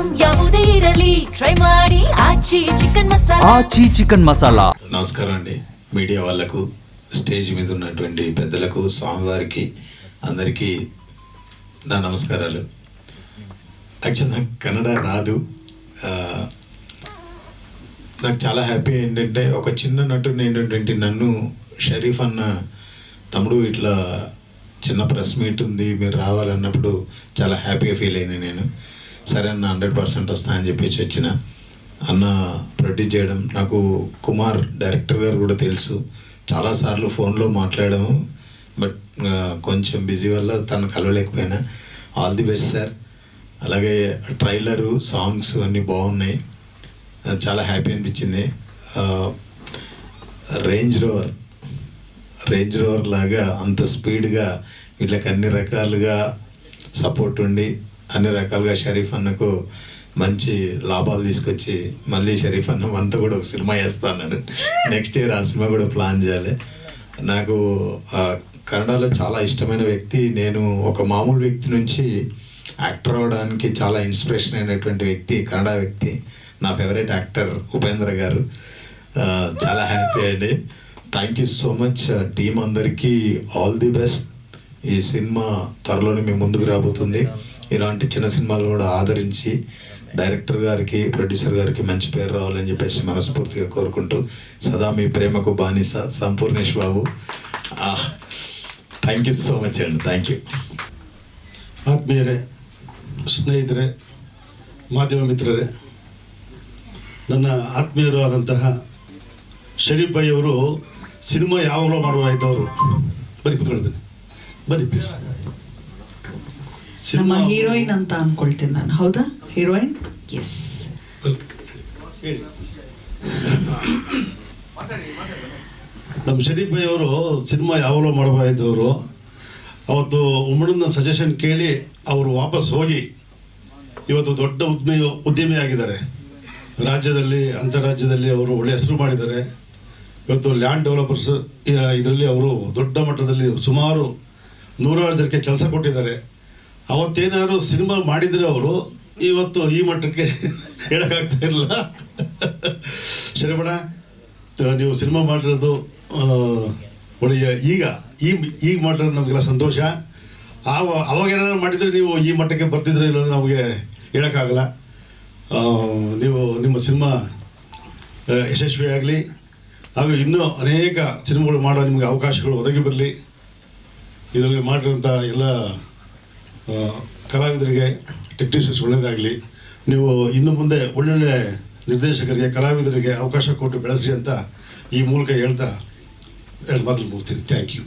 Item ಯಾವುದೇ ಇರಲಿ try ಮಾಡಿ ಆಚಿ ಚಿಕನ್ ಮಸಾಲಾ. నమస్కారం అండి మీడియా వాళ్ళకు, స్టేజ్ మీద ఉన్నటువంటి పెద్దలకు, స్వామివారికి అందరికీ నా నమస్కారాలు. యాక్చువల్ నాకు కన్నడ రాదు. నాకు చాలా హ్యాపీ ఏంటంటే ఒక చిన్న నటుడు ఏంటంటే నన్ను షరీఫ్ అన్న తమ్ముడు ఇట్లా చిన్న ప్రెస్ మీట్ ఉంది మీరు రావాలన్నప్పుడు చాలా హ్యాపీగా ఫీల్ అయినా నేను. సరే అన్న 100% వస్తా అని చెప్పేసి వచ్చిన. అన్న ప్రొడ్యూస్ చేయడం, నాకు కుమార్ డైరెక్టర్ గారు కూడా తెలుసు, చాలాసార్లు ఫోన్లో మాట్లాడాము, బట్ కొంచెం బిజీ వల్ల తను కలవలేకపోయినా. All the best sir. అలాగే ట్రైలరు, సాంగ్స్ అన్నీ బాగున్నాయి, చాలా హ్యాపీ అనిపించింది. రేంజ్ రోవర్ లాగా అంత స్పీడ్గా వీళ్ళకి అన్ని రకాలుగా సపోర్ట్ ఉండి అన్ని రకాలుగా షరీఫ్ అన్నకు మంచి లాభాలు తీసుకొచ్చి మళ్ళీ షరీఫ్ అన్న అంతా కూడా ఒక సినిమా వేస్తా అన్నాడు. నెక్స్ట్ ఇయర్ ఆ సినిమా కూడా ప్లాన్ చేయాలి. నాకు కన్నడలో చాలా ఇష్టమైన వ్యక్తి. నేను ఒక మామూలు వ్యక్తి నుంచి యాక్టర్ అవడానికి చాలా ఇన్స్పిరేషన్ అయినటువంటి వ్యక్తి, కన్నడ వ్యక్తి, నా ఫేవరెట్ యాక్టర్ ఉపేంద్ర గారు. చాలా హ్యాపీ అండి. Thank you so much team అందరికీ. All the best. ఈ సినిమా త్వరలోనే మీ ముందుకు రాబోతుంది. ఇలాంటి చిన్న సినిమాలు కూడా ఆదరించి డైరెక్టర్ గారికి, ప్రొడ్యూసర్ గారికి మంచి పేరు రావాలని చెప్పేసి మనస్ఫూర్తిగా కోరుకుంటూ సదా మీ ప్రేమకు బానిస Sampoornesh Babu. Thank you so much and thank you. ಆತ್ಮೀಯರೇ, ಸ್ನೇಹಿತರೆ, ಮಾಧ್ಯಮ ಮಿತ್ರರೇ, ನನ್ನ ಆತ್ಮೀಯರು ಆದಂತಹ ಶರೀಫ್ ಭಾಯಿ ಅವರು ಸಿನಿಮಾ ಯಾವಾಗಲೂ ಮಾಡುವಾಯ್ತವರು. ಬನ್ನಿ ಕೂತ್ಕೊಳ್ಳಿ, ಬನ್ನಿ ಪ್ಲೀಸ್. ನಮ್ಮ ಹೀರೋಯಿನ್ ಅಂತ ಅನ್ಕೊಳ್ತೀನಿ ನಾನು. ಹೌದಾ ಹೀರೋಯಿನ್? ಎಸ್. ನಮ್ಮ ಶರೀಫ್ ಭಾಯಿ ಅವರು ಸಿನಿಮಾ ಯಾವಾಗಲೂ ಮಾಡಬಹುದಾಯ್ತವರು. ಅವತ್ತು ಉಮ್ಮಣ್ಣನ ಸಜೆಷನ್ ಕೇಳಿ ಅವರು ವಾಪಸ್ ಹೋಗಿ ಇವತ್ತು ದೊಡ್ಡ ಉದ್ಯಮಿ ಆಗಿದ್ದಾರೆ. ರಾಜ್ಯದಲ್ಲಿ, ಅಂತಾರಾಜ್ಯದಲ್ಲಿ ಅವರು ಒಳ್ಳೆಯ ಹೆಸರು ಮಾಡಿದ್ದಾರೆ. ಇವತ್ತು ಲ್ಯಾಂಡ್ ಡೆವಲಪರ್ಸ್ ಇದರಲ್ಲಿ ಅವರು ದೊಡ್ಡ ಮಟ್ಟದಲ್ಲಿ ಸುಮಾರು 100 ಜನಕ್ಕೆ ಕೆಲಸ ಕೊಟ್ಟಿದ್ದಾರೆ. ಅವತ್ತೇನಾದ್ರು ಸಿನಿಮಾ ಮಾಡಿದರೆ ಅವರು ಇವತ್ತು ಈ ಮಟ್ಟಕ್ಕೆ ಹೇಳೋಕ್ಕಾಗ್ತಾ ಇರಲಿಲ್ಲ. ಶರೀಫಣ್ಣ, ನೀವು ಸಿನಿಮಾ ಮಾಡಿರೋದು ಒಳ್ಳೆಯ ಈಗ ಮಾಡಿರೋದು ನಮಗೆಲ್ಲ ಸಂತೋಷ. ಅವಾಗ ಏನಾದ್ರು ಮಾಡಿದರೆ ನೀವು ಈ ಮಟ್ಟಕ್ಕೆ ಬರ್ತಿದ್ರೆ ಇಲ್ಲ ನಮಗೆ ಹೇಳೋಕ್ಕಾಗಲ್ಲ. ನೀವು ನಿಮ್ಮ ಸಿನಿಮಾ ಯಶಸ್ವಿಯಾಗಲಿ, ಹಾಗೂ ಇನ್ನೂ ಅನೇಕ ಸಿನಿಮಾಗಳು ಮಾಡೋ ನಿಮಗೆ ಅವಕಾಶಗಳು ಒದಗಿ ಬರಲಿ. ಇದರಲ್ಲಿ ಮಾಡಿರೋಂಥ ಎಲ್ಲ ಕಲಾವಿದರಿಗೆ, ಟೆಕ್ನಿಷಿಯನ್ಸ್ ಒಳ್ಳೆಯದಾಗಲಿ. ನೀವು ಇನ್ನು ಮುಂದೆ ಒಳ್ಳೊಳ್ಳೆ ನಿರ್ದೇಶಕರಿಗೆ, ಕಲಾವಿದರಿಗೆ ಅವಕಾಶ ಕೊಟ್ಟು ಬೆಳೆಸಿ ಅಂತ ಈ ಮೂಲಕ ಹೇಳ್ತಾ ಮಾತನ್ನು ಮುಗಿಸ್ತೀನಿ. Thank you.